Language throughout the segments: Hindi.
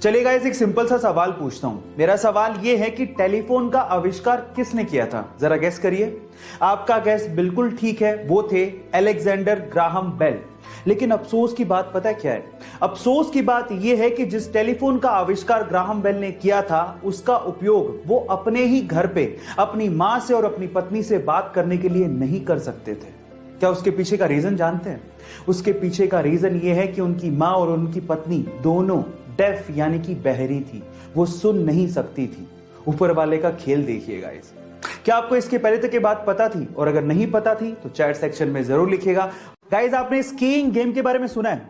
चलिए गाइस, एक सिंपल सा सवाल पूछता हूं। मेरा सवाल यह है कि टेलीफोन का आविष्कार किसने किया था? जरा गैस करिए। आपका गैस बिल्कुल ठीक है, वो थे अलेक्जेंडर ग्राहम बेल। लेकिन अफसोस की बात पता है क्या है? अफसोस की बात यह है कि जिस टेलीफोन का आविष्कार ग्राहम बेल ने किया था, उसका उपयोग वो अपने ही घर पे अपनी मां से और अपनी पत्नी से बात करने के लिए नहीं कर सकते थे। क्या उसके पीछे का रीजन जानते हैं? उसके पीछे का रीजन यह है कि उनकी मां और उनकी पत्नी दोनों डेफ यानी कि बहरी थी। वो सुन नहीं सकती थी। ऊपर वाले का खेल देखिए गाइस। क्या आपको इसके पहले तक ये बात पता थी? और अगर नहीं पता थी तो चैट सेक्शन में जरूर लिखिएगा। गाइस, आपने स्कीइंग गेम के बारे में सुना है?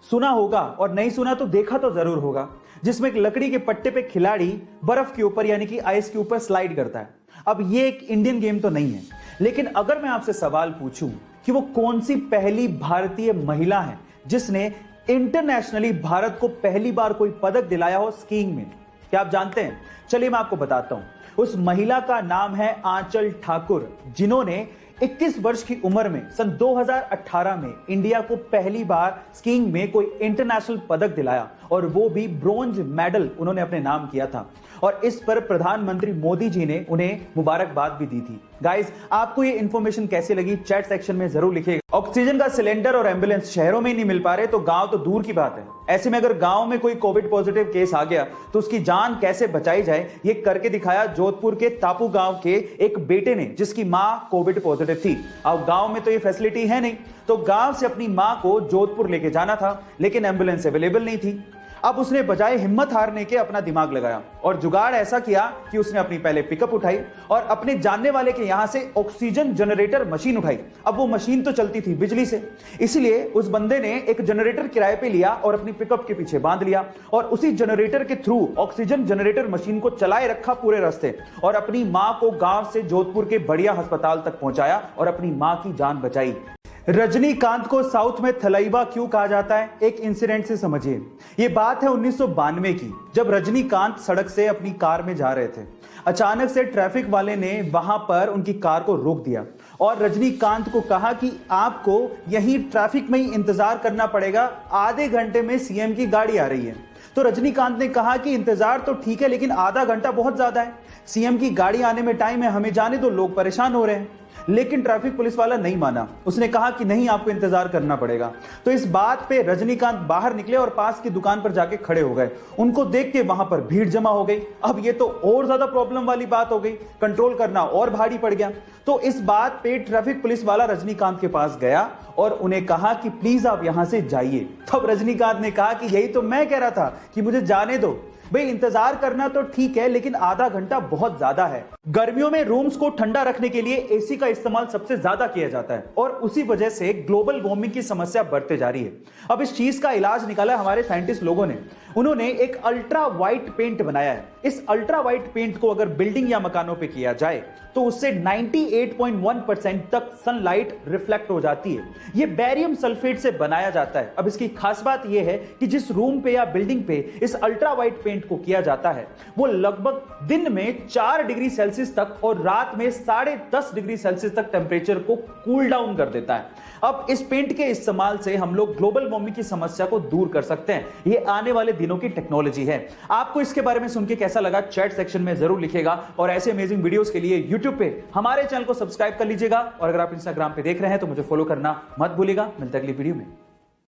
सुना होगा, और नहीं सुना तो देखा तो जरूर होगा, जिसमें एक लकड़ी के पट्टे पे खिलाड़ी बर्फ के ऊपर यानी कि आइस के ऊपर स्लाइड करता है। अब ये एक इंडियन गेम तो नहीं है, लेकिन अगर मैं आपसे सवाल पूछूं कि वो कौन सी पहली भारतीय महिला है जिसने इंटरनेशनली भारत को पहली बार कोई पदक दिलाया हो स्कीइंग में, क्या आप जानते हैं? चलिए मैं आपको बताता हूं। उस महिला का नाम है आंचल ठाकुर, जिन्होंने 21 वर्ष की उम्र में सन 2018 में इंडिया को पहली बार स्कीइंग में कोई इंटरनेशनल पदक दिलाया, और वो भी ब्रोंज मेडल उन्होंने अपने नाम किया था। और इस पर प्रधानमंत्री मोदी जी ने उन्हें मुबारकबाद भी दी थी। गाइस, आपको ये इंफॉर्मेशन कैसी लगी चैट सेक्शन में जरूर लिखिएगा। ऑक्सीजन का सिलेंडर और एम्बुलेंस शहरों में ही नहीं मिल पा रहे तो गांव तो दूर की बात है। ऐसे में अगर गांव में कोई कोविड पॉजिटिव केस आ गया तो उसकी जान कैसे बचाई जाए, ये करके दिखाया जोधपुर के तापू गांव के एक बेटे ने, जिसकी मां कोविड पॉजिटिव थी। अब गांव में तो ये फैसिलिटी है नहीं, तो गांव से अपनी मां को जोधपुर लेके जाना था, लेकिन एम्बुलेंस अवेलेबल नहीं थी। अब उसने बजाय हिम्मत हारने के अपना दिमाग लगाया और जुगाड़ ऐसा किया कि उसने अपनी पहले पिकअप उठाई और अपने जानने वाले के यहां से ऑक्सीजन जनरेटर मशीन उठाई। अब वो मशीन तो चलती थी बिजली से, इसलिए उस बंदे ने एक जनरेटर किराए पे लिया और अपनी पिकअप के पीछे बांध लिया और उसी जनरेटर के थ्रू ऑक्सीजन जनरेटर मशीन को चलाए रखा पूरे रास्ते, और अपनी मां को गांव से जोधपुर के बढ़िया अस्पताल तक पहुंचाया और अपनी मां की जान बचाई। रजनीकांत को साउथ में थलाइवा क्यों कहा जाता है? एक इंसिडेंट से समझिए। यह बात है 1992 की, जब रजनीकांत सड़क से अपनी कार में जा रहे थे। अचानक से ट्रैफिक वाले ने वहां पर उनकी कार को रोक दिया और रजनीकांत को कहा कि आपको यहीं ट्रैफिक में ही इंतजार करना पड़ेगा, आधे घंटे में सीएम की गाड़ी आ रही है। तो रजनीकांत ने कहा कि इंतजार तो ठीक है, लेकिन आधा घंटा बहुत ज्यादा है, सीएम की गाड़ी आने में टाइम है, हमें जाने दो, लोग परेशान हो रहे हैं। लेकिन ट्रैफिक पुलिस वाला नहीं माना। उसने कहा कि नहीं, आपको इंतजार करना पड़ेगा। तो इस बात पे रजनीकांत बाहर निकले और पास की दुकान पर जाके खड़े हो गए। उनको देख के वहां पर भीड़ जमा हो गई। अब ये तो और ज्यादा प्रॉब्लम वाली बात हो गई, कंट्रोल करना और भारी पड़ गया। तो इस बात पे ट्रैफिक पुलिस वाला रजनीकांत के पास गया और उन्हें कहा कि प्लीज आप यहां से जाइए। तब रजनीकांत ने कहा कि यही तो मैं कह रहा था कि मुझे जाने दो भाई, इंतजार करना तो ठीक है, लेकिन आधा घंटा बहुत ज्यादा है। गर्मियों में रूम्स को ठंडा रखने के लिए एसी का इस्तेमाल सबसे ज्यादा किया जाता है और उसी वजह से ग्लोबल वार्मिंग की समस्या बढ़ते जा रही है। अब इस चीज का इलाज निकाला हमारे साइंटिस्ट लोगों ने। उन्होंने एक अल्ट्रा वाइट पेंट बनाया है। इस अल्ट्रा वाइट पेंट को अगर बिल्डिंग या मकानों पे किया जाए तो उससे 98.1% तक सनलाइट रिफ्लेक्ट हो जाती है। यह बेरियम सल्फेट से बनाया जाता है। अब इसकी खास बात यह है कि जिस रूम पे या बिल्डिंग पे इस अल्ट्रा वाइट पेंट को किया जाता है, वो लगभग दिन में 4 डिग्री सेल्सियस तक और रात में 10.5 डिग्री सेल्सियस तक टेम्परेचर को कूल डाउन कर देता है। अब इस पेंट के इस्तेमाल से हम लोग ग्लोबल वार्मिंग की समस्या को दूर कर सकते हैं। यह आने वाले दिनों की टेक्नोलॉजी है। आपको इसके बारे में सुन के कैसा लगा चैट सेक्शन में जरूर लिखिएगा, और ऐसे अमेजिंग वीडियोस के लिए यूट्यूब पे हमारे चैनल को सब्सक्राइब कर लीजिएगा, और अगर आप इंस्टाग्राम पे देख रहे हैं तो मुझे फॉलो करना मत भूलिएगा। मिलते हैं अगली वीडियो में।